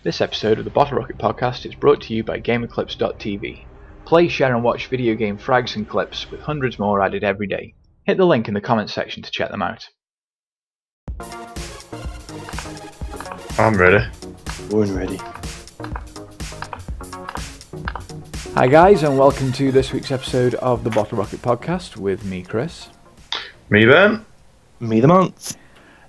This episode of the Bottle Rocket podcast is brought to you by GamerClips.tv. Play, share and watch video game frags and clips with hundreds more added every day. Hit the link in the comments section to check them out. I'm ready. Born ready. Hi guys, and welcome to this week's episode of the Bottle Rocket podcast with me, Chris. Me, Ben. Me the month.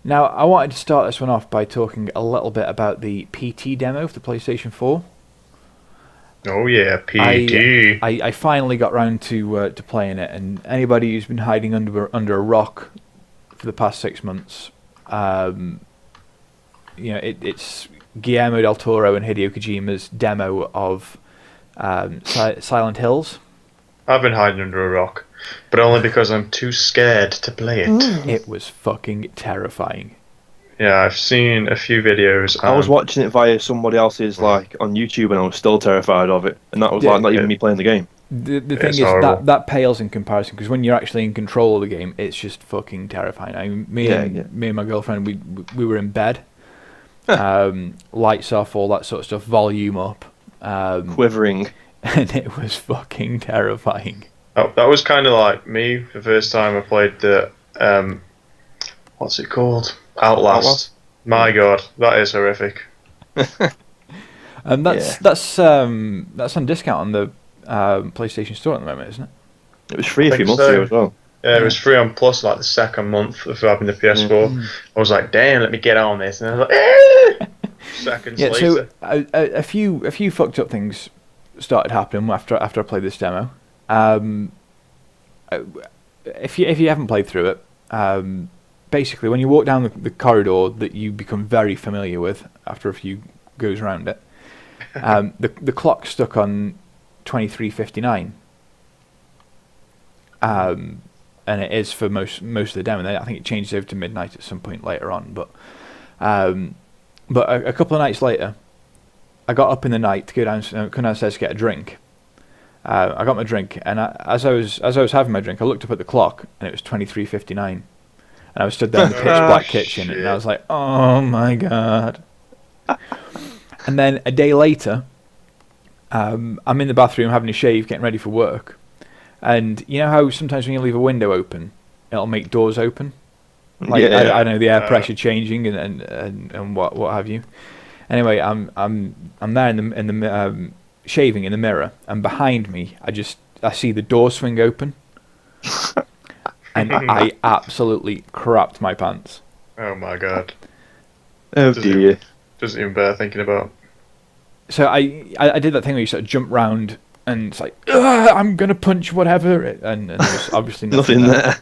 Now, I wanted to start this one off by talking a little bit about the PT demo for the PlayStation 4. Oh yeah, PT. I finally got round to playing it, and anybody who's been hiding under a rock for the past 6 months, it's Guillermo del Toro and Hideo Kojima's demo of Silent Hills. I've been hiding under a rock, but only because I'm too scared to play it. It was fucking terrifying. Yeah, I've seen a few videos. I was watching it via somebody else's on YouTube, and I was still terrified of it. And that was not even me playing the game. The thing is that pales in comparison, because when you're actually in control of the game, it's just fucking terrifying. I mean, me and my girlfriend, we were in bed, lights off, all that sort of stuff, volume up, quivering. And it was fucking terrifying. Oh, that was kind of like me the first time I played the what's it called? Outlast. My God, that is horrific. And that's on discount on the PlayStation Store at the moment, isn't it? It was free a few months ago as well. Yeah, it was free on Plus like the second month of having the PS4. I was like, damn, let me get on this, and I was like, seconds later. So a few fucked up things started happening after I played this demo. If you haven't played through it, basically when you walk down the corridor that you become very familiar with after a few goes around it, the clock's stuck on 23:59, and it is for most of the demo. I think it changes over to midnight at some point later on, but a couple of nights later, I got up in the night to go downstairs to get a drink. I got my drink, and as I was having my drink, I looked up at the clock, and it was 23:59, and I was stood there in the pitch black kitchen, and I was like, "Oh my God!" And then a day later, I'm in the bathroom having a shave, getting ready for work, and you know how sometimes when you leave a window open, it'll make doors open, I don't know, the air pressure changing and what have you. Anyway, I'm there in the shaving in the mirror, and behind me, I see the door swing open, and I absolutely crapped my pants. Oh my God! Oh dear! Doesn't even bear thinking about. So I did that thing where you sort of jump round, and it's like, I'm gonna punch whatever, and there's obviously nothing there.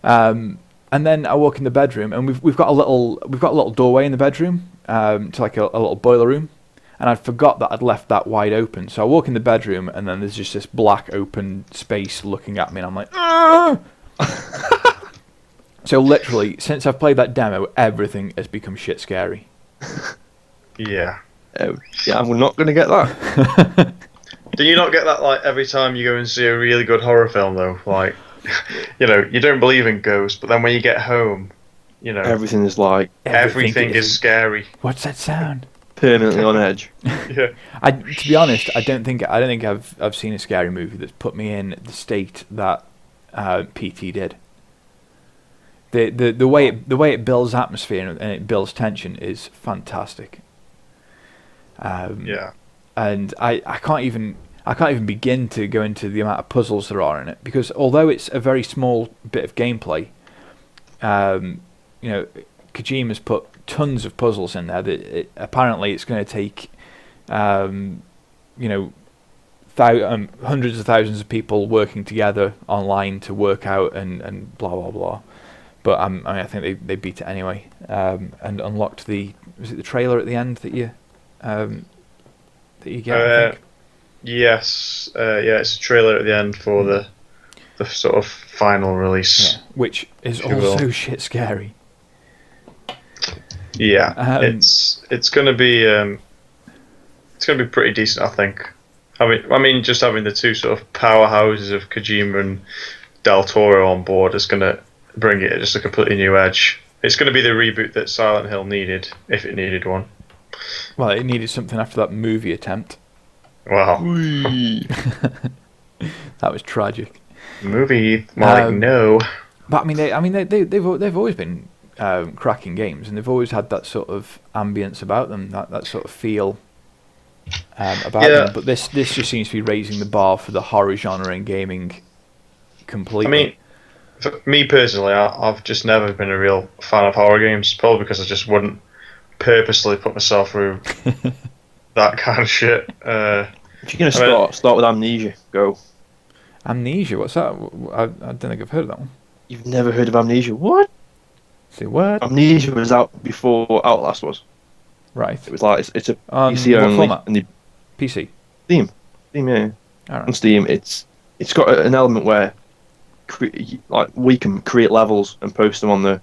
And then I walk in the bedroom, and we've got a little doorway in the bedroom. To like a little boiler room, and I'd forgot that I'd left that wide open. So I walk in the bedroom, and then there's just this black open space looking at me, and I'm like, "Argh!" So literally, since I've played that demo, everything has become shit scary. Yeah. I'm not going to get that. Do you not get that like every time you go and see a really good horror film though? Like, you don't believe in ghosts, but then when you get home, everything is like everything is scary. What's that sound? Permanently on edge. Yeah. To be honest, I don't think I've seen a scary movie that's put me in the state that PT did. The way it builds atmosphere and it builds tension is fantastic. Yeah. And I can't even begin to go into the amount of puzzles there are in it, because although it's a very small bit of gameplay, Kojima's put tons of puzzles in there that apparently it's going to take, hundreds of thousands of people working together online to work out and blah blah blah. But I think they beat it anyway, and unlocked was it the trailer at the end that you get? I think? Yes, it's a trailer at the end for the sort of final release, which is also shit scary. Yeah, it's gonna be pretty decent, I think. I mean, just having the two sort of powerhouses of Kojima and Del Toro on board is gonna bring it just a completely new edge. It's gonna be the reboot that Silent Hill needed, if it needed one. Well, it needed something after that movie attempt. Wow. That was tragic. Movie, no. But I mean, they've always been cracking games, and they've always had that sort of ambience about them, that sort of feel about them. But this just seems to be raising the bar for the horror genre in gaming completely. I mean, for me personally, I've just never been a real fan of horror games, probably because I just wouldn't purposely put myself through that kind of shit. If you're gonna start with Amnesia, go. Amnesia, what's that? I don't think I've heard of that one. You've never heard of Amnesia? What? Say what? Amnesia was out before Outlast was. Right. It was like it's a On PC what only. format? And PC. Steam, yeah. All right. On Steam, it's got an element where we can create levels and post them on the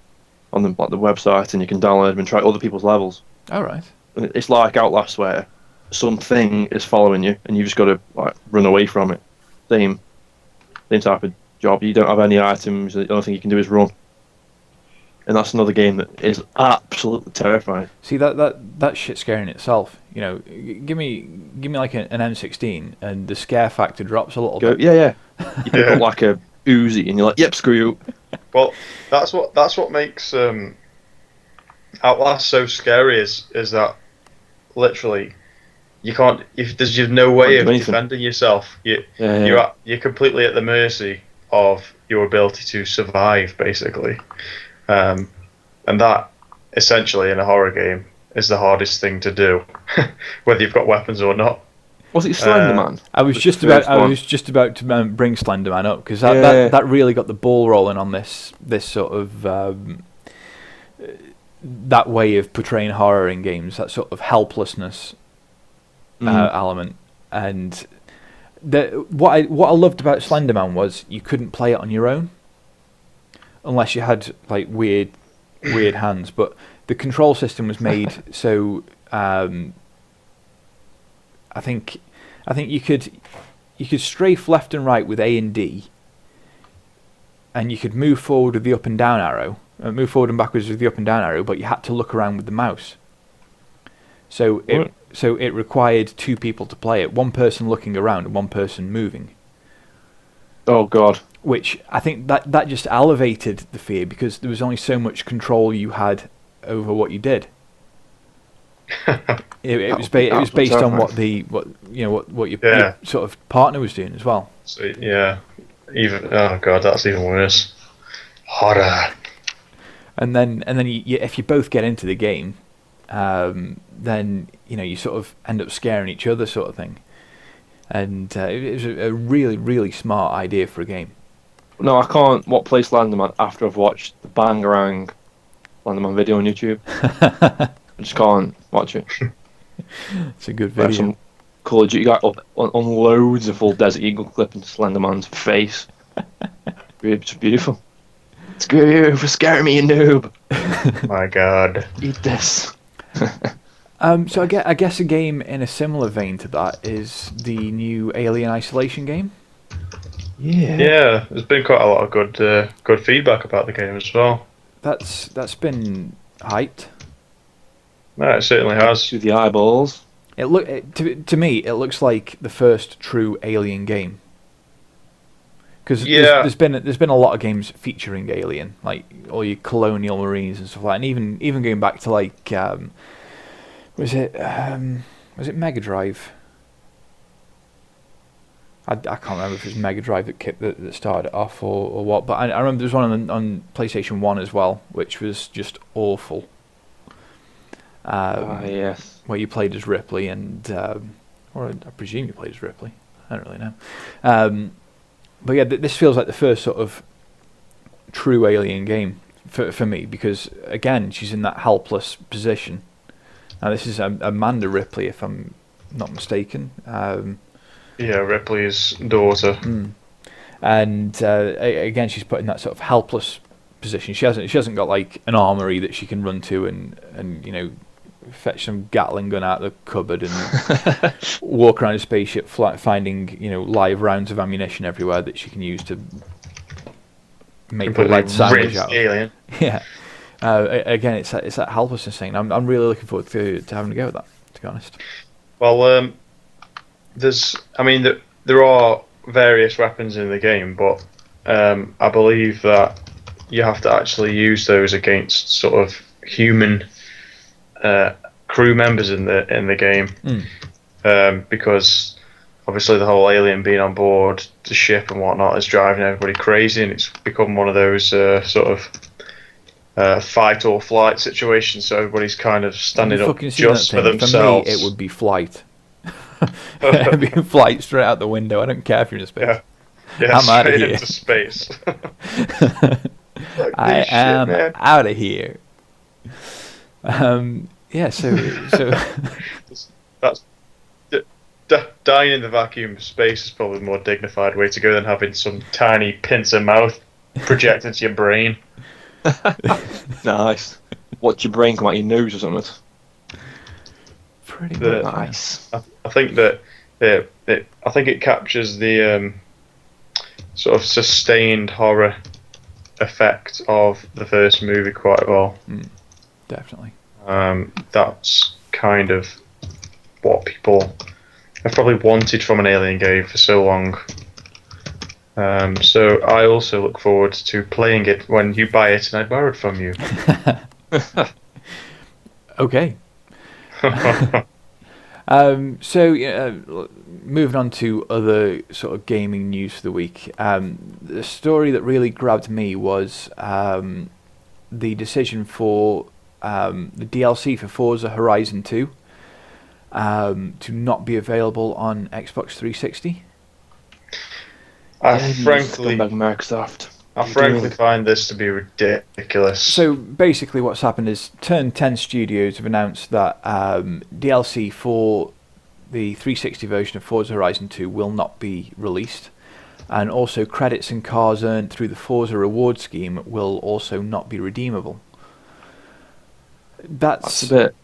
like the website, and you can download them and try other people's levels. All right. And it's like Outlast where something is following you, and you just got to like run away from it. Same type of job. You don't have any items. The only thing you can do is run. And that's another game that is absolutely terrifying. See that shit's scary in itself. You know, give me like an M16, and the scare factor drops a little bit. Yeah. You pick up like a Uzi, and you're like, "Yep, screw you." Well, that's what makes Outlast so scary is that literally you can't. There's no way of defending yourself. You're completely at the mercy of your ability to survive, basically. And that, essentially, in a horror game, is the hardest thing to do, whether you've got weapons or not. Was it Slenderman? I was just about to bring Slenderman up, because that really got the ball rolling on this sort of that way of portraying horror in games, that sort of helplessness element. And what I loved about Slenderman was you couldn't play it on your own, unless you had like weird hands. But the control system was made so I think you could strafe left and right with A and D, and you could move forward with the up and down arrow, move forward and backwards with the up and down arrow, but you had to look around with the mouse. So it required two people to play it, one person looking around and one person moving. Oh God. Which I think that just elevated the fear, because there was only so much control you had over what you did. It was based on what your sort of partner was doing as well. So oh God, that's even worse. Horror. And then if you both get into the game, then you sort of end up scaring each other, sort of thing. And it was a really, really smart idea for a game. No, I can't play Slenderman after I've watched the Bangarang Slenderman video on YouTube. I just can't watch it. It's a good video. Some Call of Duty guy up on loads of full Desert Eagle clipping Slenderman's face. It's beautiful. Screw you for scaring me, you noob. My God. Eat this. So I guess a game in a similar vein to that is the new Alien Isolation game. Yeah, there's been quite a lot of good feedback about the game as well. That's been hyped. No, it certainly has. To the eyeballs. To me, it looks like the first true Alien game. Because there's been a lot of games featuring Alien, like all your Colonial Marines and stuff like that, and even going back to like was it Mega Drive? I can't remember if it was Mega Drive that started it off or what, but I remember there was one on PlayStation 1 as well, which was just awful. Yes. Where you played as Ripley, and or I presume you played as Ripley. I don't really know. But yeah, this feels like the first sort of true Alien game for me, because again, she's in that helpless position. Now this is Amanda Ripley, if I'm not mistaken. Yeah, Ripley's daughter. And again, she's put in that sort of helpless position. She hasn't got like an armory that she can run to and fetch some Gatling gun out of the cupboard and walk around a spaceship finding live rounds of ammunition everywhere that she can use to make a lead sandwich out of. Alien. Yeah, Again, it's that helplessness thing. I'm really looking forward to having a go at that, to be honest. Well, there are various weapons in the game, but I believe that you have to actually use those against sort of human crew members in the game, because obviously the whole alien being on board the ship and whatnot is driving everybody crazy, and it's become one of those sort of fight or flight situations. So everybody's kind of standing up just for themselves. For me, it would be flight. It'd be flight straight out the window. I don't care if you're in space. Yeah, I'm out of here. Into space. I am out of here. Yeah, so that's dying in the vacuum of space is probably a more dignified way to go than having some tiny pincer mouth project into your brain. Nice. Watch your brain come out your nose or something. Pretty good. Nice. I think that I think it captures the sort of sustained horror effect of the first movie quite well. Definitely. That's kind of what people have probably wanted from an Alien game for so long. So I also look forward to playing it when you buy it and I borrow it from you. Okay. So moving on to other sort of gaming news for the week. The story that really grabbed me was the decision for the DLC for Forza Horizon 2 to not be available on Xbox 360. I frankly find this to be ridiculous. So basically what's happened is Turn 10 Studios have announced that DLC for the 360 version of Forza Horizon 2 will not be released, and also credits and cars earned through the Forza reward scheme will also not be redeemable. That's a bit...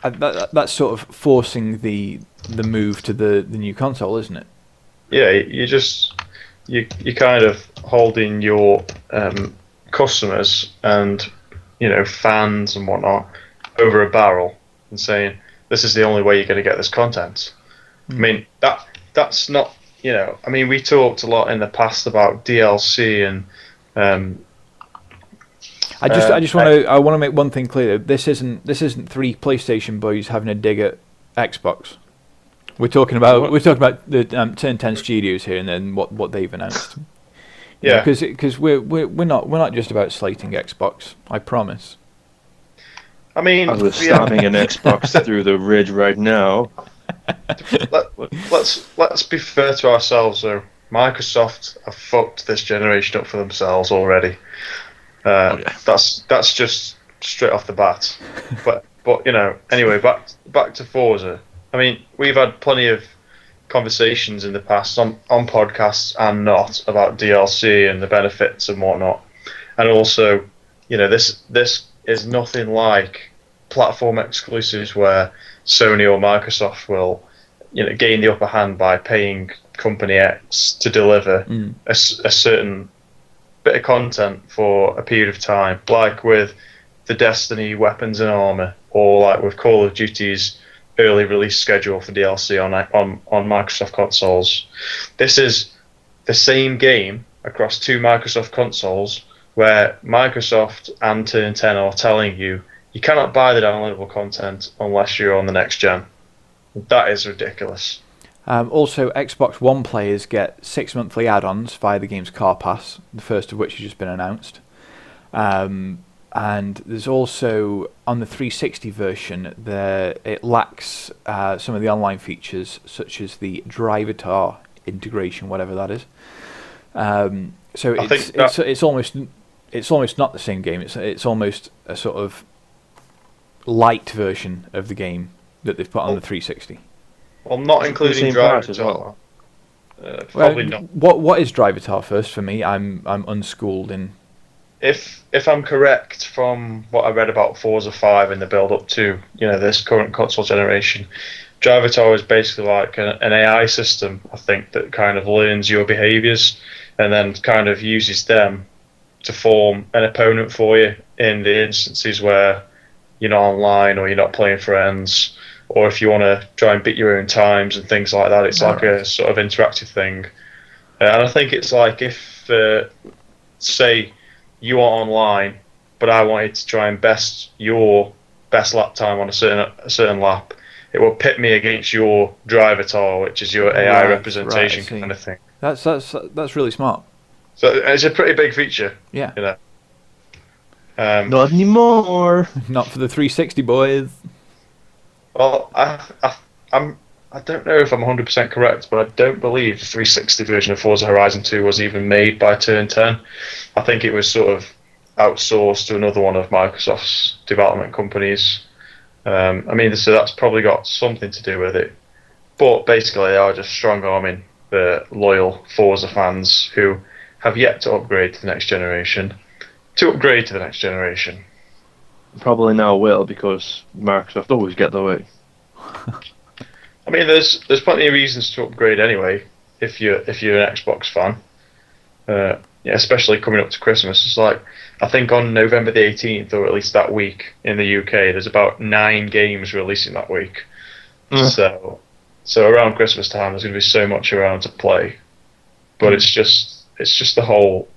that's sort of forcing the move to the new console, isn't it? Yeah, you kind of holding your customers and fans and whatnot over a barrel and saying this is the only way you're going to get this content. I mean that's not I mean we talked a lot in the past about DLC and I want to make one thing clear. This isn't three PlayStation boys having a dig at Xbox. We're talking about the Turn 10 Studios here, and then what they've announced. Yeah, because we're not just about slating Xbox. I promise. I mean, as we're stabbing an Xbox through the ridge right now. Let's be fair to ourselves, though. Microsoft have fucked this generation up for themselves already. That's just straight off the bat. But anyway, back to Forza. I mean, we've had plenty of conversations in the past on podcasts and not about DLC and the benefits and whatnot. And also, this is nothing like platform exclusives where Sony or Microsoft will, gain the upper hand by paying company X to deliver a certain bit of content for a period of time, like with the Destiny weapons and armor, or like with Call of Duty's early release schedule for DLC on Microsoft consoles. This is the same game across two Microsoft consoles, where Microsoft and Turn 10 are telling you cannot buy the downloadable content unless you're on the next gen. That is ridiculous. Also, Xbox One players get 6 monthly add-ons via the game's Car Pass, the first of which has just been announced. And there's also, on the 360 version, it lacks some of the online features, such as the Drivatar integration, whatever that is. So it's almost not the same game. It's almost a sort of light version of the game that they've put on the 360. Well, not including Drivatar as well. Probably not. What is Drivatar first for me? I'm unschooled in. If I'm correct from what I read about Forza 5 in the build up to this current console generation, Drivatar is basically like an AI system, I think, that kind of learns your behaviours and then kind of uses them to form an opponent for you in the instances where you're not online or you're not playing friends, or if you want to try and beat your own times and things like that. It's like a sort of interactive thing. And I think it's like if, say, you are online, but I wanted to try and best your best lap time on a certain lap, it will pit me against your driver tower, which is your AI representation kind of thing. That's really smart. So it's a pretty big feature. Yeah. You know. Not anymore. Not for the 360 boys. Well, I don't know if I'm 100% correct, but I don't believe the 360 version of Forza Horizon 2 was even made by Turn 10. I think it was sort of outsourced to another one of Microsoft's development companies. I mean, so that's probably got something to do with it. But basically, they are just strong-arming the loyal Forza fans who have yet to upgrade to the next generation. Probably now will, because Microsoft always get their way. I mean, there's plenty of reasons to upgrade anyway. If you're an Xbox fan, yeah, especially coming up to Christmas. It's like, I think on November the 18th, or at least that week in the UK, there's about 9 games releasing that week. So around Christmas time, there's going to be so much around to play. But it's just the whole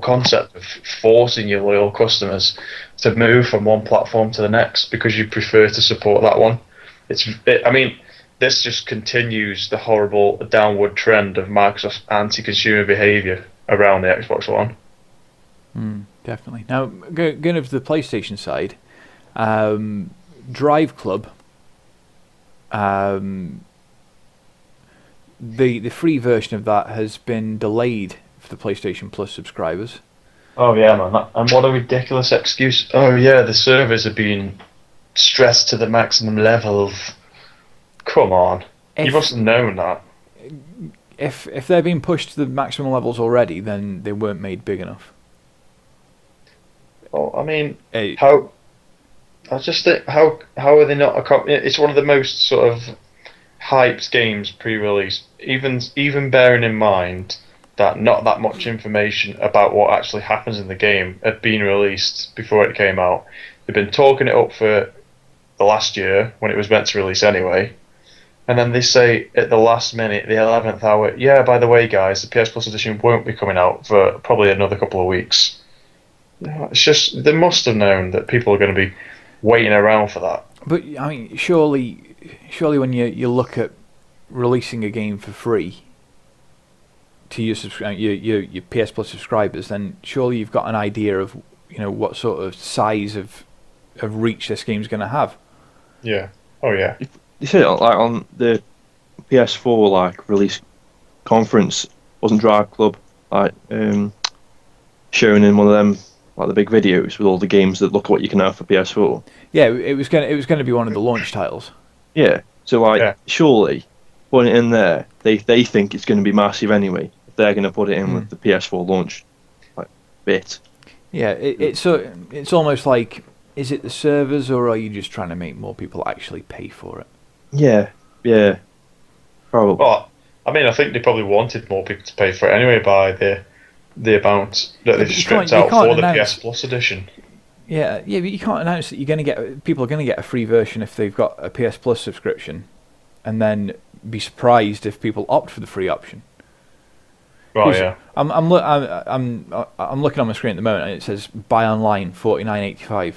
concept of forcing your loyal customers to move from one platform to the next because you prefer to support that one. I mean, this just continues the horrible downward trend of Microsoft's anti-consumer behaviour around the Xbox One. Definitely. Now, going over to the PlayStation side, Drive Club, the free version of that has been delayed for the PlayStation Plus subscribers. Oh yeah, man! And what a ridiculous excuse! Oh yeah, the servers are being stressed to the maximum level. Come on, you must have known that. If they're being pushed to the maximum levels already, then they weren't made big enough. Well, I mean, how? I just think how are they not? It's one of the most sort of hyped games pre-release. Even bearing in mind that not that much information about what actually happens in the game had been released before it came out. They've been talking it up for the last year when it was meant to release anyway. And then they say at the last minute, the 11th hour, yeah, by the way, guys, the PS Plus edition won't be coming out for probably another couple of weeks. It's just, they must have known that people are going to be waiting around for that. But, I mean, surely when you look at releasing a game for free to your PS Plus subscribers, then surely you've got an idea of what sort of size of reach this game's going to have. Yeah. Oh yeah. You said like on the PS4 release conference, wasn't Drive Club showing in one of them the big videos with all the games that look at what you can have for PS4? Yeah, it was going to be one of the launch titles. Yeah. So surely putting it in there, they think it's going to be massive anyway. If they're going to put it in with the PS4 launch bit. Yeah, it's almost like, is it the servers or are you just trying to make more people actually pay for it? Yeah, probably. Well, I mean, I think they probably wanted more people to pay for it anyway by the amount that they've stripped out for the PS Plus edition. Yeah, but you can't announce that people are going to get a free version if they've got a PS Plus subscription, and then be surprised if people opt for the free option. Right. Yeah. I'm looking on my screen at the moment, and it says buy online $49.85.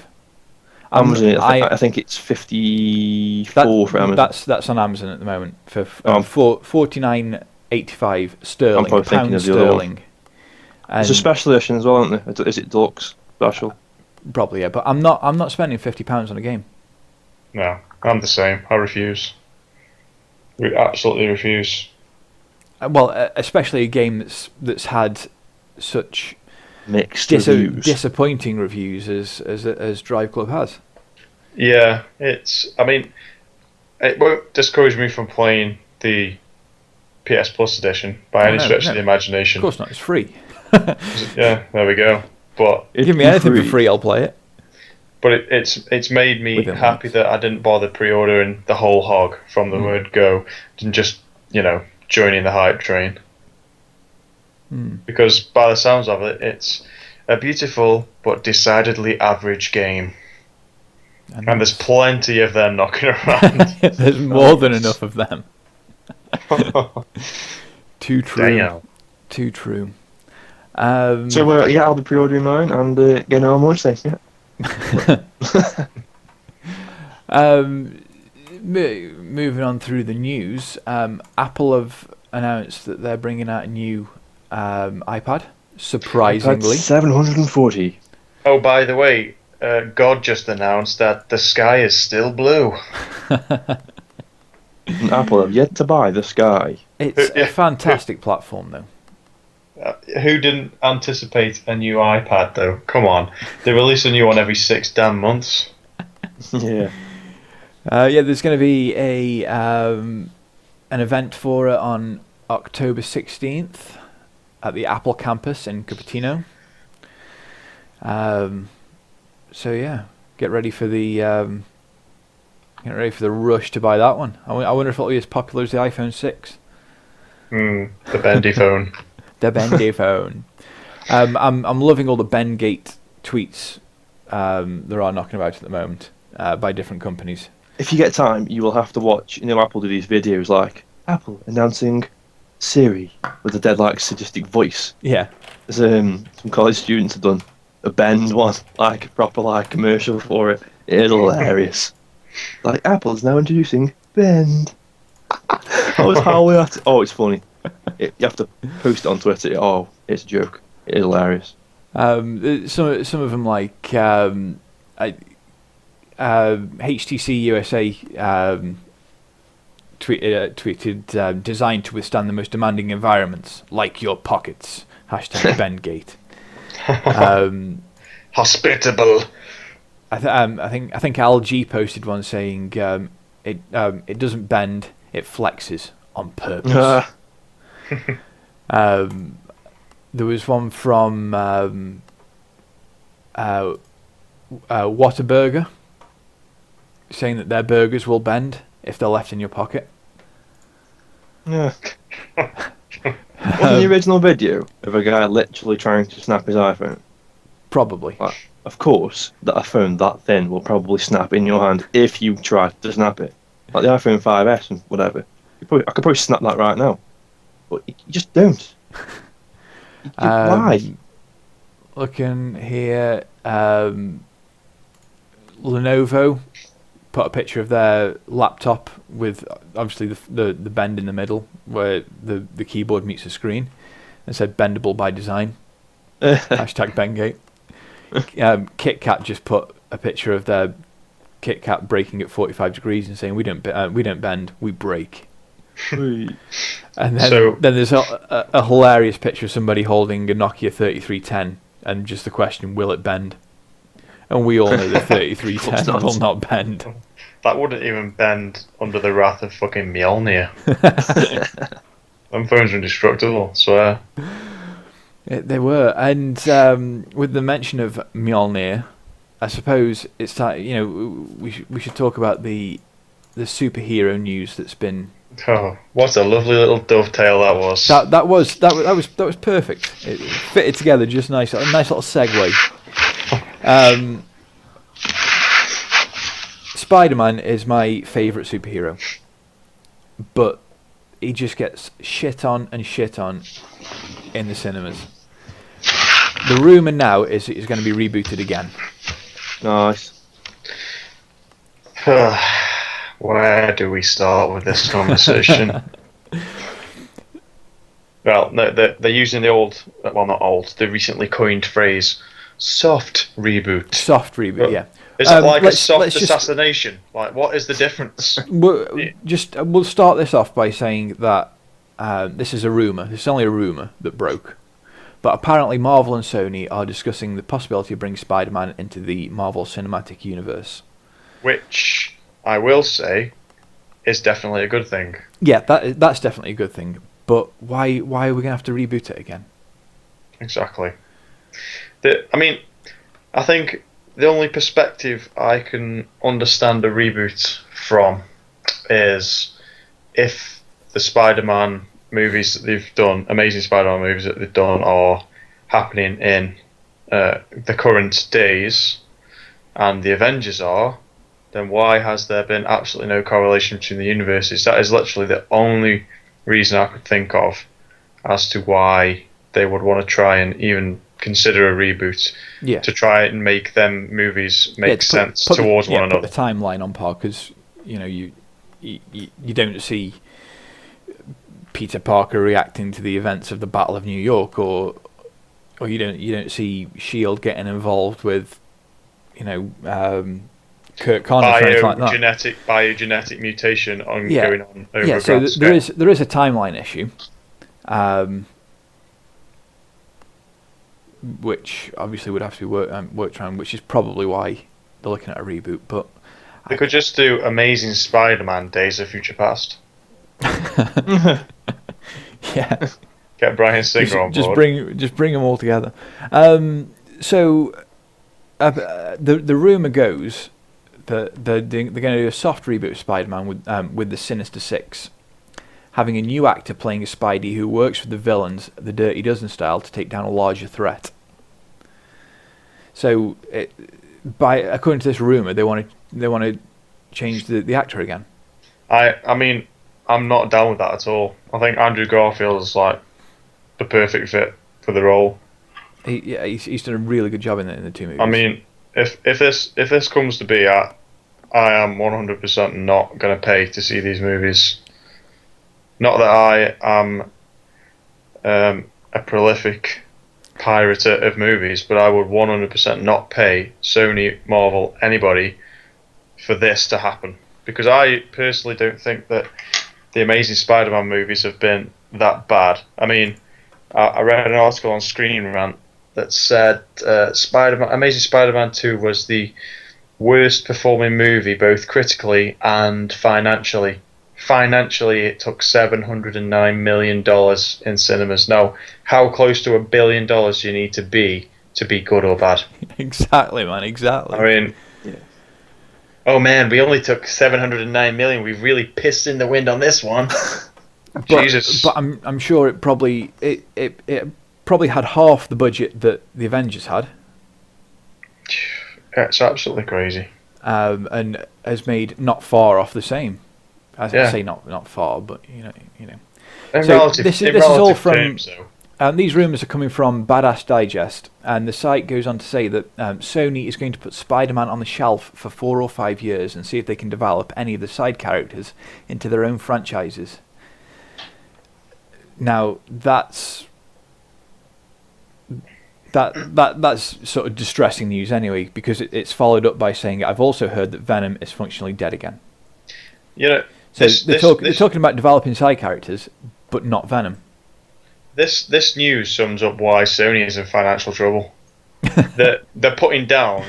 Amazon, I think it's 54 for Amazon. That's on Amazon at the moment for $49.85 sterling. I'm probably thinking of the other one. It's a special edition as well, isn't it? Is it deluxe special? Probably, yeah. But I'm not spending £50 on a game. No, I'm the same. I refuse. We absolutely refuse. Well, especially a game that's had such mixed reviews. Disappointing reviews as Drive Club has. Yeah, I mean, it won't discourage me from playing the PS Plus edition by any stretch of the imagination. Of course not, it's free. Yeah, there we go. But give me anything for free, I'll play it. But it's made me happy that I didn't bother pre-ordering the whole hog from the word go, and just joining the hype train. Because by the sounds of it, a beautiful but decidedly average game. And there's plenty of them knocking around. There's more than enough of them. Too true. Damn. Too true. So I'll be pre-ordering mine and getting on Wednesday. Yeah. Moving on through the news, Apple have announced that they're bringing out a new iPad. Surprisingly, 740. Oh, by the way, God just announced that the sky is still blue. Apple have yet to buy the sky. It's a fantastic platform, though. Who didn't anticipate a new iPad, though? Come on. They release a new one every 6 damn months. Yeah. There's going to be an event for it on October 16th at the Apple campus in Cupertino. Get ready for the rush to buy that one. I wonder if it'll be as popular as the iPhone 6. The bendy phone. The bendy phone. I'm loving all the Bengate tweets there are knocking about at the moment by different companies. If you get time, you will have to watch. Apple do these videos like Apple announcing Siri with a dead sadistic voice. Yeah. There's some college students have done a Bend one, a proper commercial for it. It is hilarious. Apple's now introducing Bend. That was how we had to. Oh, it's funny. You have to post it on Twitter. Oh, it's a joke. It is hilarious. Some of them HTC USA tweeted designed to withstand the most demanding environments, like your pockets. #Bengate. Hospitable. I think LG posted one saying it doesn't bend, it flexes on purpose. There was one from Whataburger saying that their burgers will bend if they're left in your pocket. Yeah. Wasn't the original video of a guy literally trying to snap his iPhone? Probably. Of course, that a phone that thin will probably snap in your hand if you try to snap it. Like the iPhone 5S and whatever. I could probably snap that right now. But you just don't. Why? Looking here, Lenovo put a picture of their laptop with obviously the bend in the middle where the keyboard meets the screen and said bendable by design. #Bengate. KitKat just put a picture of their KitKat breaking at 45 degrees and saying we don't bend, we break. And then there's a hilarious picture of somebody holding a Nokia 3310 and just the question, will it bend? And we all know the 3310 will not bend. That wouldn't even bend under the wrath of fucking Mjolnir. Them phones are indestructible, swear. They were, and with the mention of Mjolnir, I suppose it's time. We should talk about the superhero news that's been. Oh, what a lovely little dovetail that was. That was perfect. It fitted together just nice. A nice little segue. Spider-Man is my favourite superhero, but he just gets shit on in the cinemas. The rumour now is he's going to be rebooted again. Nice. Where do we start with this conversation? Well, no, they're using the recently coined phrase, soft reboot. Soft reboot, yeah. Is it like a soft assassination? What is the difference? We'll start this off by saying that this is a rumour. This is only a rumour that broke. But apparently Marvel and Sony are discussing the possibility of bringing Spider-Man into the Marvel Cinematic Universe. Which, I will say, is definitely a good thing. Yeah, that's definitely a good thing. But why are we going to have to reboot it again? Exactly. I think the only perspective I can understand a reboot from is if the Spider-Man movies that they've done, Amazing Spider-Man movies that they've done, are happening in the current days and the Avengers are, then why has there been absolutely no correlation between the universes? That is literally the only reason I could think of as to why they would want to try and even consider a reboot. Yeah. To try and make them movies make sense towards one another. Put the timeline on par, because you don't see Peter Parker reacting to the events of the Battle of New York, or you don't see Shield getting involved with Kurt Connors or anything like that. Biogenetic mutation going on over a so there is a timeline issue, which obviously would have to be worked around, which is probably why they're looking at a reboot. But they could just do Amazing Spider-Man: Days of Future Past. Yeah. Get Bryan Singer on board. Just bring them all together. So the rumor goes that they're going to do a soft reboot of Spider-Man with the Sinister Six, having a new actor playing a Spidey who works with the villains, the Dirty Dozen style, to take down a larger threat. So, according to this rumor, they want to change the actor again. I mean, I'm not down with that at all. I think Andrew Garfield is like the perfect fit for the role. He's done a really good job in the two movies. I mean, if this comes to be, I am 100% not going to pay to see these movies. Not that I am a prolific pirater of movies, but I would 100% not pay Sony, Marvel, anybody for this to happen. Because I personally don't think that the Amazing Spider-Man movies have been that bad. I mean, I read an article on Screen Rant that said Amazing Spider-Man 2 was the worst performing movie, both critically and financially. Financially, it took $709 million in cinemas. Now, how close to $1 billion do you need to be good or bad? Exactly, man. Exactly. I mean, oh man, we only took $709 million. We've really pissed in the wind on this one. Jesus. But I'm sure it probably had half the budget that the Avengers had. It's absolutely crazy. And has made not far off the same. I say not far, but you know. This is all from. Terms, these rumours are coming from Badass Digest, and the site goes on to say that Sony is going to put Spider-Man on the shelf for 4 or 5 years and see if they can develop any of the side characters into their own franchises. Now that's sort of distressing news anyway, because it's followed up by saying, I've also heard that Venom is functionally dead again. So they're talking about developing side characters, but not Venom. This news sums up why Sony is in financial trouble. They're putting down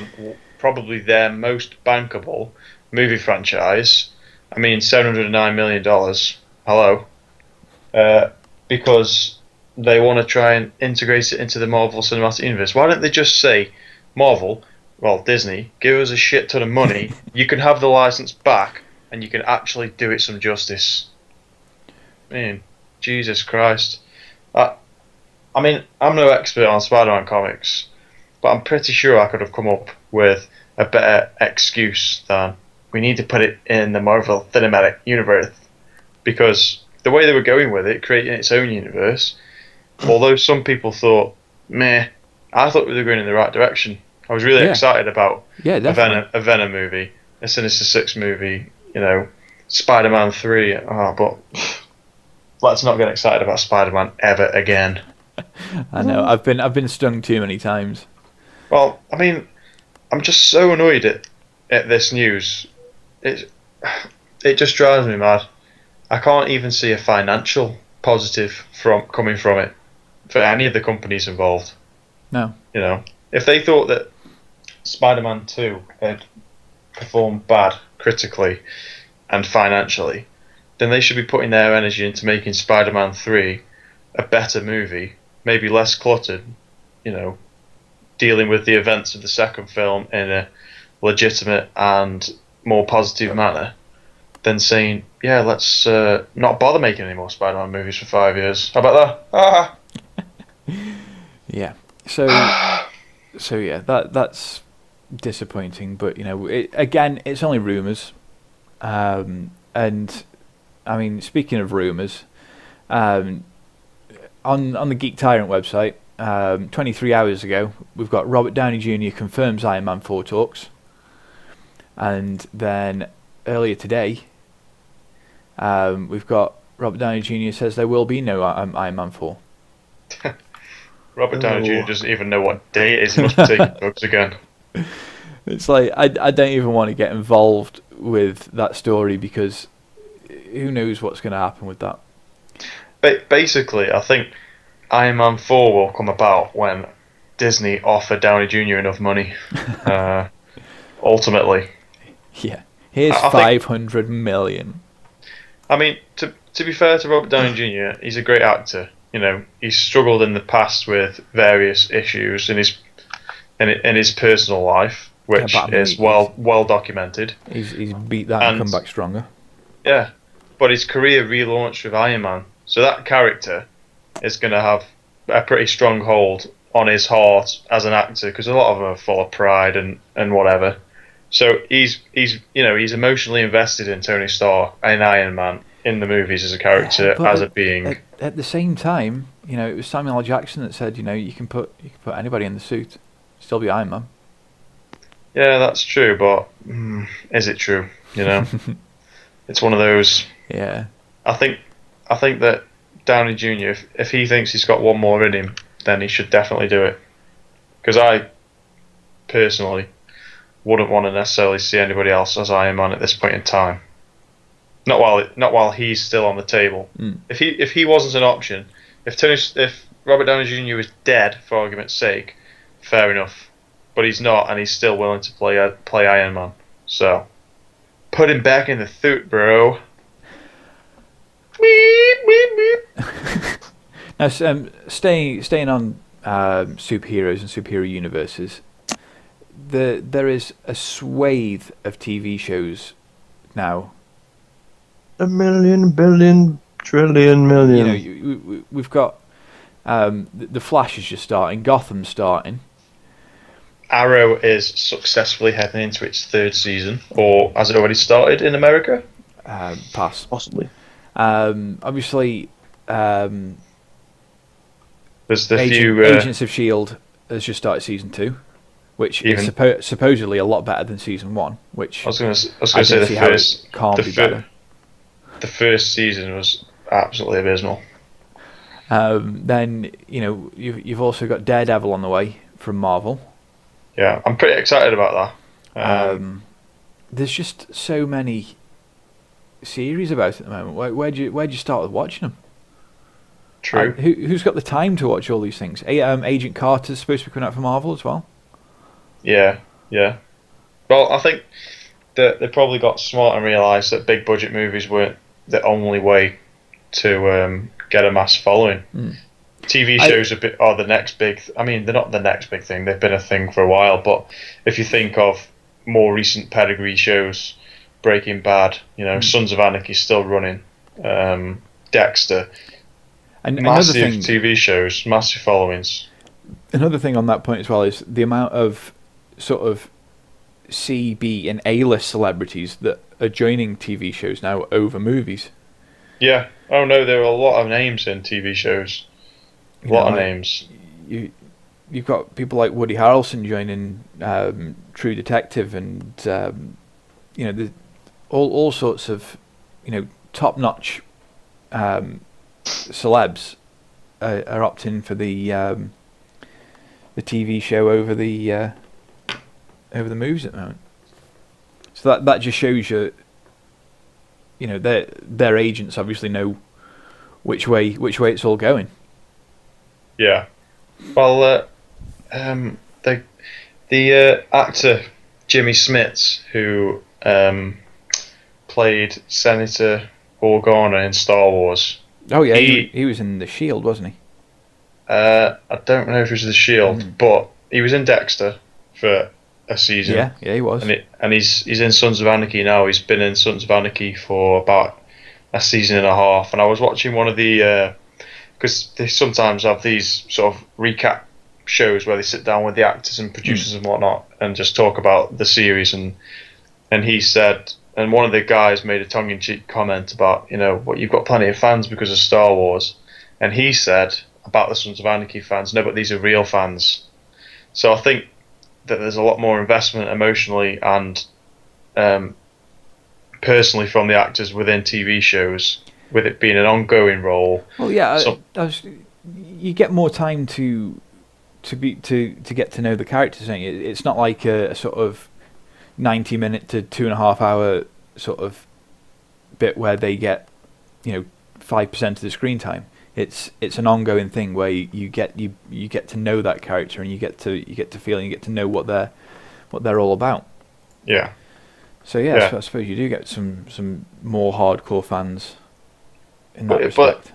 probably their most bankable movie franchise. I mean, $709 million. Hello. Because they want to try and integrate it into the Marvel Cinematic Universe. Why don't they just say, Marvel, well, Disney, give us a shit ton of money, you can have the license back, and you can actually do it some justice. I mean, Jesus Christ. I mean, I'm no expert on Spider-Man comics, but I'm pretty sure I could have come up with a better excuse than we need to put it in the Marvel Cinematic Universe. Because the way they were going with it, creating its own universe, although some people thought, meh, I thought we were going in the right direction. I was really excited about a Venom movie, a Sinister Six movie, Spider-Man 3. But let's not get excited about Spider-Man ever again. I know. I've been stung too many times. Well, I mean, I'm just so annoyed at this news. It just drives me mad. I can't even see a financial positive coming from it for any of the companies involved. No. If they thought that Spider-Man 2 had performed bad critically and financially, then they should be putting their energy into making Spider-Man 3 a better movie, maybe less cluttered, dealing with the events of the second film in a legitimate and more positive manner, than saying, yeah, let's not bother making any more Spider-Man movies for 5 years. How about that? Yeah. So So yeah, that's disappointing. But again, it's only rumours. And I mean, speaking of rumours, on the Geek Tyrant website, 23 hours ago, we've got Robert Downey Jr. confirms Iron Man 4 talks, and then earlier today, we've got Robert Downey Jr. says there will be no Iron Man 4. Robert Downey Jr. doesn't even know what day it is. He must be taking drugs again. It's like I don't even want to get involved with that story because who knows what's going to happen with that. But basically, I think Iron Man 4 will come about when Disney offer Downey Jr. enough money. Ultimately. Yeah. Here's $500 million. I mean, to be fair to Robert Downey Jr., he's a great actor. He's struggled in the past with various issues in his personal life, which is well documented. He's beat that and come back stronger. Yeah, but his career relaunched with Iron Man, so that character is going to have a pretty strong hold on his heart as an actor, because a lot of them are full of pride and whatever. So he's emotionally invested in Tony Stark and Iron Man in the movies as a character, as a being. At the same time, it was Samuel L. Jackson that said, you can put anybody in the suit, still be Iron Man. Yeah, that's true, but is it true? It's one of those. Yeah. I think that Downey Jr., if he thinks he's got one more in him, then he should definitely do it. Because I personally wouldn't want to necessarily see anybody else as Iron Man at this point in time. Not while he's still on the table. If he wasn't an option, if Robert Downey Jr. was dead, for argument's sake, fair enough. But he's not, and he's still willing to play Iron Man. So put him back in the suit, bro. Now, staying on superheroes and superhero universes, there is a swathe of TV shows now. 1 million, billion, trillion, million. We've got the Flash is just starting, Gotham's starting. Arrow is successfully heading into its 3rd season, or has it already started in America? Pass. Possibly. Obviously, there's the Agents of S.H.I.E.L.D. has just started season 2, which is supposedly a lot better than season 1. Which I was going to say the first season was absolutely abysmal. Then you've also got Daredevil on the way from Marvel. Yeah, I'm pretty excited about that. There's just so many series about it at the moment. Where'd you start with watching them? True. Who's got the time to watch all these things? Agent Carter's supposed to be coming out for Marvel as well. Yeah. Well, I think that they probably got smart and realised that big budget movies weren't the only way to get a mass following. TV shows are the next big. I mean, they're not the next big thing. They've been a thing for a while. But if you think of more recent pedigree shows, Breaking Bad, Sons of Anarchy still running, Dexter, and massive TV shows, massive followings. Another thing on that point as well is the amount of sort of C, B, and A-list celebrities that are joining TV shows now over movies. Yeah. Oh no, there are a lot of names in TV shows. A lot of names. You've got people like Woody Harrelson joining True Detective, and all sorts of top-notch celebs are opting for the TV show over the movies at the moment. So that just shows you, their agents obviously know which way it's all going. Yeah. Well, the actor Jimmy Smits, who played Senator Organa in Star Wars. Oh yeah, he was in The Shield, wasn't he? I don't know if it was The Shield, but he was in Dexter for a season. Yeah, he was. And he's in Sons of Anarchy now. He's been in Sons of Anarchy for about a season and a half. And I was watching one of the because they sometimes have these sort of recap shows where they sit down with the actors and producers and whatnot and just talk about the series. And he said, and one of the guys made a tongue-in-cheek comment about, what you've got plenty of fans because of Star Wars, and he said about the Sons of Anarchy fans, no, but these are real fans. So I think that there's a lot more investment emotionally and personally from the actors within TV shows, with it being an ongoing role. Well, yeah, you get more time to get to know the characters. It's not like a sort of 90-minute to 2.5-hour sort of bit where they get 5% of the screen time. It's an ongoing thing where you get to know that character, and you get to feel and you get to know what they're all about. Yeah. So yeah. So I suppose you do get some more hardcore fans in that respect.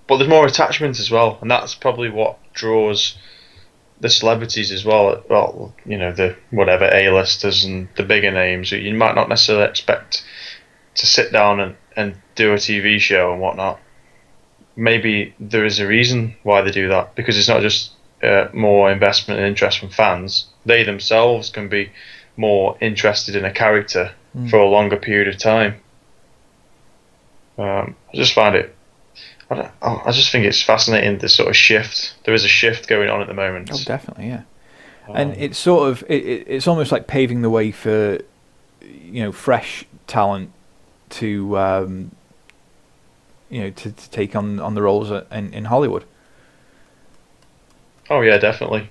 But there's more attachment as well, and that's probably what draws the celebrities as well. Well, the whatever A-listers and the bigger names who you might not necessarily expect to sit down and do a TV show and whatnot. Maybe there is a reason why they do that, because it's not just more investment and interest from fans. They themselves can be more interested in a character for a longer period of time. I just find it. I just think it's fascinating, the sort of shift. There is a shift going on at the moment. Oh, definitely, yeah. And it's sort of it's almost like paving the way for fresh talent to to take on the roles in Hollywood. Oh yeah, definitely.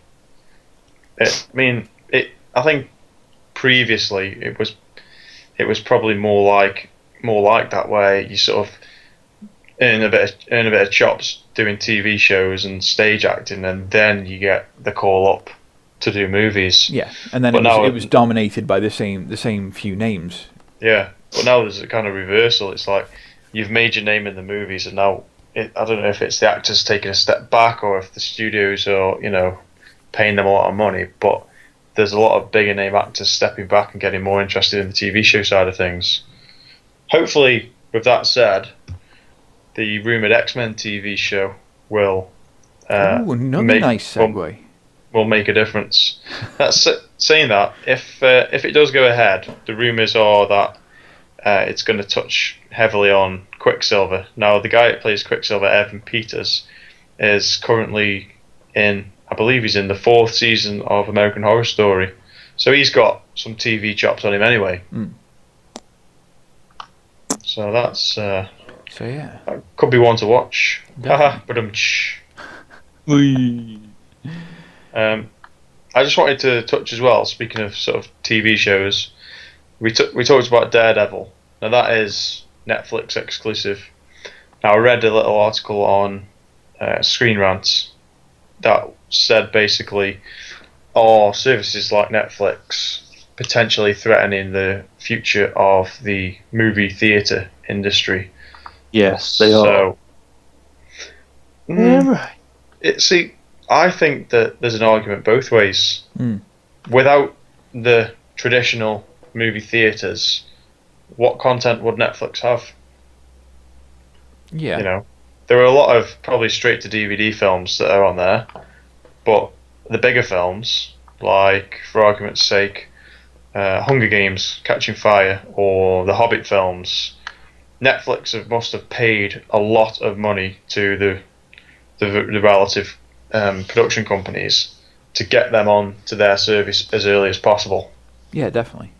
I think previously it was probably more like that, where you sort of earn a bit of chops doing TV shows and stage acting, and then you get the call up to do movies. Yeah, and then it was dominated by the same few names. Yeah, but now there's a kind of reversal. It's like you've made your name in the movies, and now I don't know if it's the actors taking a step back or if the studios are paying them a lot of money, but there's a lot of bigger name actors stepping back and getting more interested in the TV show side of things. Hopefully, with that said, the rumoured X-Men TV show will nice segue. Will make a difference. That's saying that if it does go ahead, the rumours are that it's going to touch heavily on Quicksilver. Now, the guy that plays Quicksilver, Evan Peters, is currently I believe he's in the 4th season of American Horror Story, so he's got some TV chops on him anyway. So that's that could be one to watch. Haha, but I just wanted to touch as well, speaking of sort of TV shows, we talked about Daredevil. Now that is Netflix exclusive. Now I read a little article on Screen Rant that said basically, are services like Netflix potentially threatening the future of the movie theatre industry? Yes, they are. Right. I think that there's an argument both ways. Without the traditional movie theatres, what content would Netflix have? Yeah. There are a lot of probably straight to DVD films that are on there, but the bigger films, like for argument's sake, Hunger Games, Catching Fire, or the Hobbit films, Netflix must have paid a lot of money to the relative production companies to get them on to their service as early as possible. Yeah, definitely.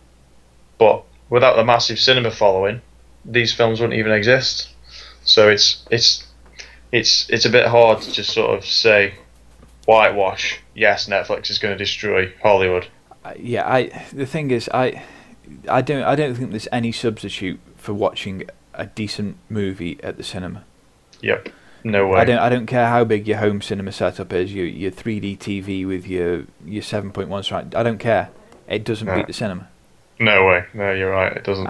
But without the massive cinema following, these films wouldn't even exist. So it's a bit hard to just sort of say, whitewash. Yes, Netflix is going to destroy Hollywood. The thing is, I don't think there's any substitute for watching a decent movie at the cinema. Yep. No way. I don't care how big your home cinema setup is, your 3D TV with your 7.1 surround. I don't care. It doesn't beat the cinema. No way. No, you're right. It doesn't.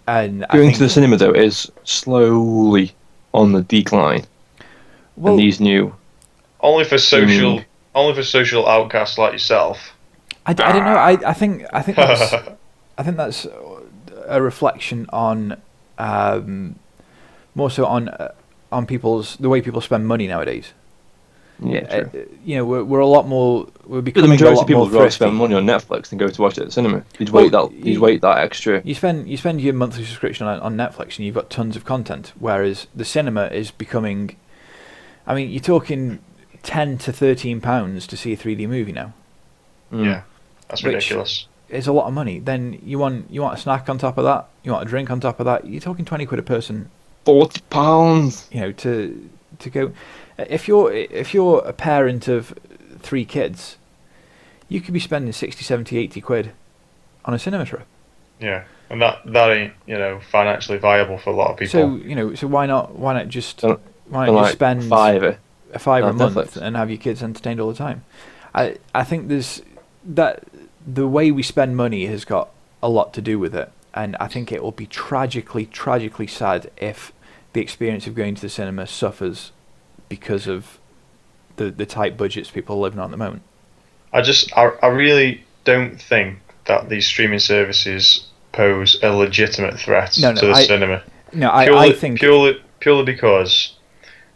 And going to the cinema though is slowly on the decline. Well, and these new only for social outcasts like yourself. I don't know. I think that's a reflection on more so on the way people spend money nowadays. Yeah, true. We're a lot more. We're becoming the majority a lot of people more would rather thrifty. spend money on Netflix than go to watch it at the cinema. You'd Well, wait that extra. You spend your monthly subscription on Netflix, and you've got tons of content. Whereas the cinema is becoming. I mean, you're talking £10 to £13 to see a 3D movie now. Yeah, that's ridiculous. It's a lot of money. Then you want a snack on top of that. You want a drink on top of that. You're talking £20 a person. £40. To go. If you're a parent of 3 kids, you could be spending 60, 70, 80 quid on a cinema trip. Yeah, and that ain't financially viable for a lot of people. So why not just spend a fiver a month and have your kids entertained all the time? I think there's that the way we spend money has got a lot to do with it, and I think it will be tragically sad if the experience of going to the cinema suffers because of the tight budgets people are living on at the moment. I really don't think that these streaming services pose a legitimate threat to the cinema. No, I think purely because,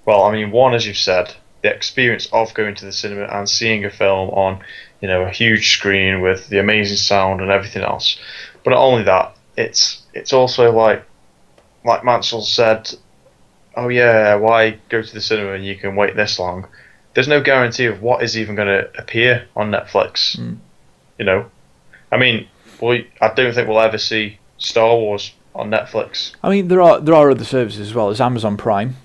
well, I mean, one, as you've said, the experience of going to the cinema and seeing a film on, a huge screen with the amazing sound and everything else. But not only that, it's also like Mansell said, oh yeah, why go to the cinema and you can wait this long? There's no guarantee of what is even going to appear on Netflix. I mean, I don't think we'll ever see Star Wars on Netflix. I mean, there are other services as well. There's Amazon Prime,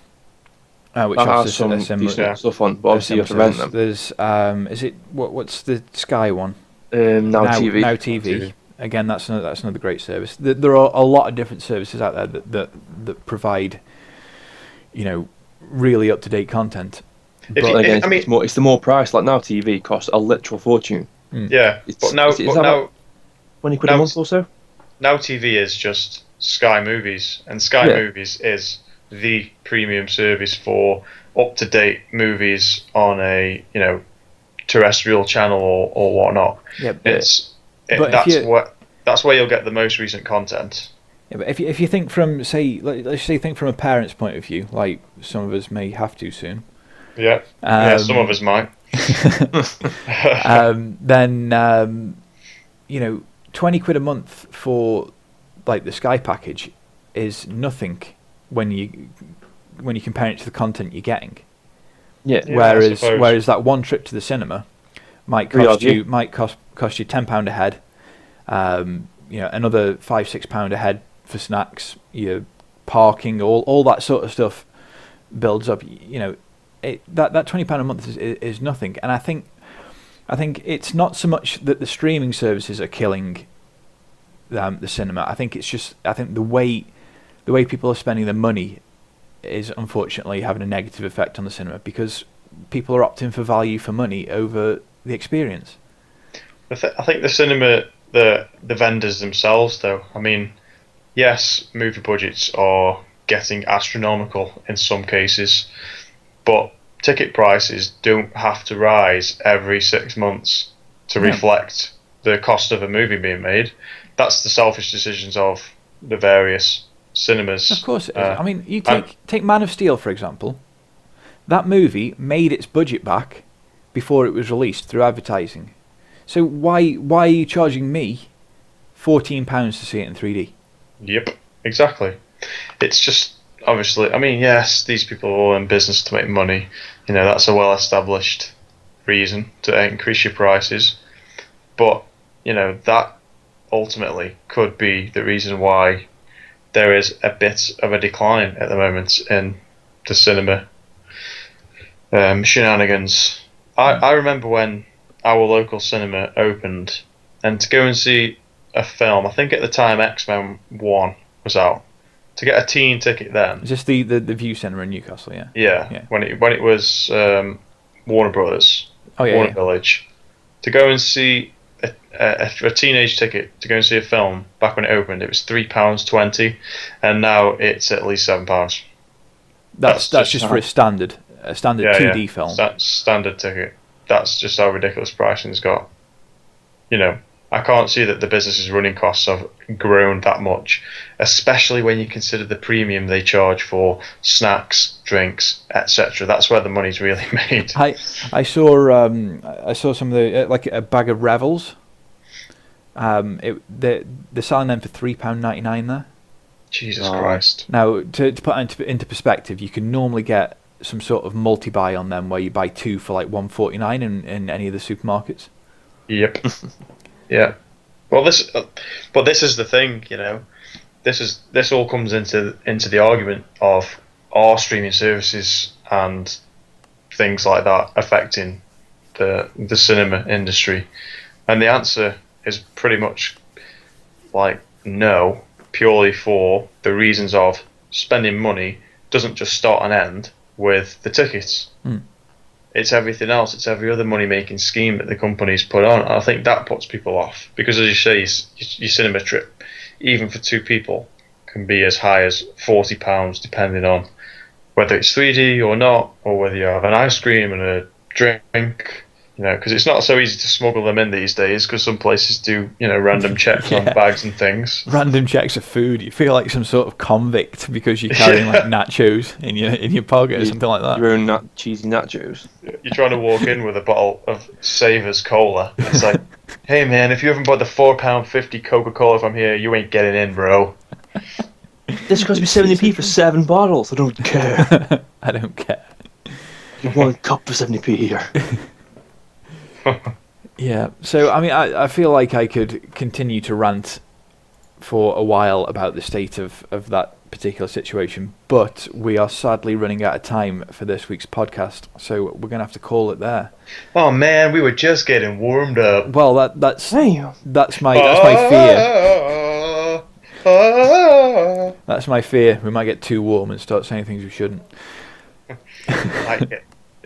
which has some decent stuff on, but obviously you have to rent them. There's what's the Sky one? Now TV. Now TV. Again, that's another great service. There are a lot of different services out there that provide, really up to date content. It's the more price. Like Now TV costs a literal fortune. Yeah, but now £20 a month or so. Now TV is just Sky Movies, and Sky Movies is the premium service for up-to-date movies on a terrestrial channel or whatnot. Yeah, that's where you'll get the most recent content. Yeah, but if you think from let's say think from a parent's point of view, like some of us may have to soon. Yeah, some of us might. Then £20 a month for like the Sky package is nothing when you compare it to the content you're getting. Yeah. Whereas that one trip to the cinema might cost you £10 a head. Another £5-6 a head for snacks, your parking, all that sort of stuff builds up. That £20 a month is nothing, and I think it's not so much that the streaming services are killing the cinema. I think the way people are spending their money is unfortunately having a negative effect on the cinema because people are opting for value for money over the experience. I think the cinema, the vendors themselves, though. I mean, yes, movie budgets are getting astronomical in some cases, but ticket prices don't have to rise every 6 months to reflect the cost of a movie being made. That's the selfish decisions of the various cinemas. Of course it is. I mean, you take Man of Steel, for example. That movie made its budget back before it was released through advertising. So why are you charging me £14 to see it in 3D? Yep, exactly. It's just, obviously, I mean, yes, these people are all in business to make money. That's a well-established reason to increase your prices. But, that ultimately could be the reason why there is a bit of a decline at the moment in the cinema shenanigans. I remember when our local cinema opened, and to go and see a film, I think at the time X-Men 1 was out, to get a teen ticket then. Is this the View Cinema in Newcastle? Yeah. Yeah. When it was Warner Brothers, Warner Village, to go and see a teenage ticket to go and see a film back when it opened, it was £3.20, and now it's at least £7. That's just for a standard 2D film. Standard ticket. That's just how ridiculous pricing's got. I can't see that the business's running costs have grown that much, especially when you consider the premium they charge for snacks, drinks, etc. That's where the money's really made. I saw some of the like a bag of Revels. They're selling them for £3.99 there. Jesus Christ! Now, to put into perspective, you can normally get some sort of multi-buy on them where you buy 2 for like £1.49 in any of the supermarkets. Yep. Yeah. Well, this is the thing, you know. This all comes into the argument of are streaming services and things like that affecting the cinema industry, and the answer is pretty much like no, purely for the reasons of spending money doesn't just start and end with the tickets. It's everything else. It's every other money-making scheme that the companies put on. And I think that puts people off because, as you say, your cinema trip, even for 2 people, can be as high as £40, depending on whether it's 3D or not, or whether you have an ice cream and a drink. You know, because it's not so easy to smuggle them in these days. Because some places do, you know, random checks on bags and things. Random checks of food. You feel like some sort of convict because you're carrying like nachos in your pocket or something like that. Your own cheesy nachos. You're trying to walk in with a bottle of Savers Cola. It's like, hey man, if you haven't bought the £4.50 Coca-Cola from here, you ain't getting in, bro. This cost me 70p for 7 bottles. I don't care. I don't care. One cup for 70p here. Yeah, so I mean, I feel like I could continue to rant for a while about the state of that particular situation, but we are sadly running out of time for this week's podcast, so we're going to have to call it there. Oh man, we were just getting warmed up. Well, that's my fear. That's my fear. We might get too warm and start saying things we shouldn't. It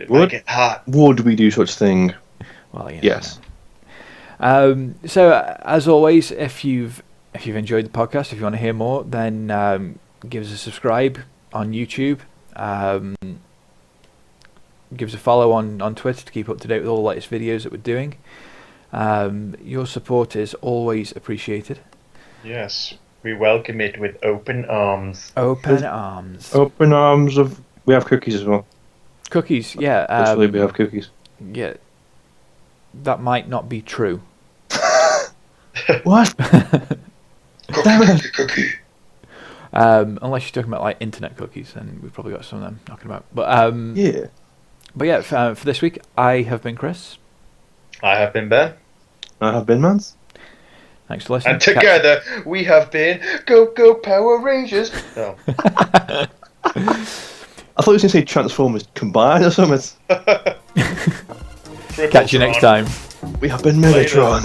might get hot. Would we do such thing? Well, yes. So as always, if you've enjoyed the podcast, if you want to hear more, then give us a subscribe on YouTube. Give us a follow on Twitter to keep up to date with all the latest videos that we're doing. Your support is always appreciated. Yes, we welcome it with open arms. Open arms. Open arms of. We have cookies as well. Cookies, yeah. Literally, we have cookies. Yeah. That might not be true. What? Cookie. Unless you're talking about like internet cookies, then we've probably got some of them knocking about. But yeah. But yeah, for this week, I have been Chris. I have been Ben. I have been Mans. Thanks for listening. And together we have been Go Power Rangers. No. I thought you were going to say Transformers combined or something. Catch you next time. We have been Megatron.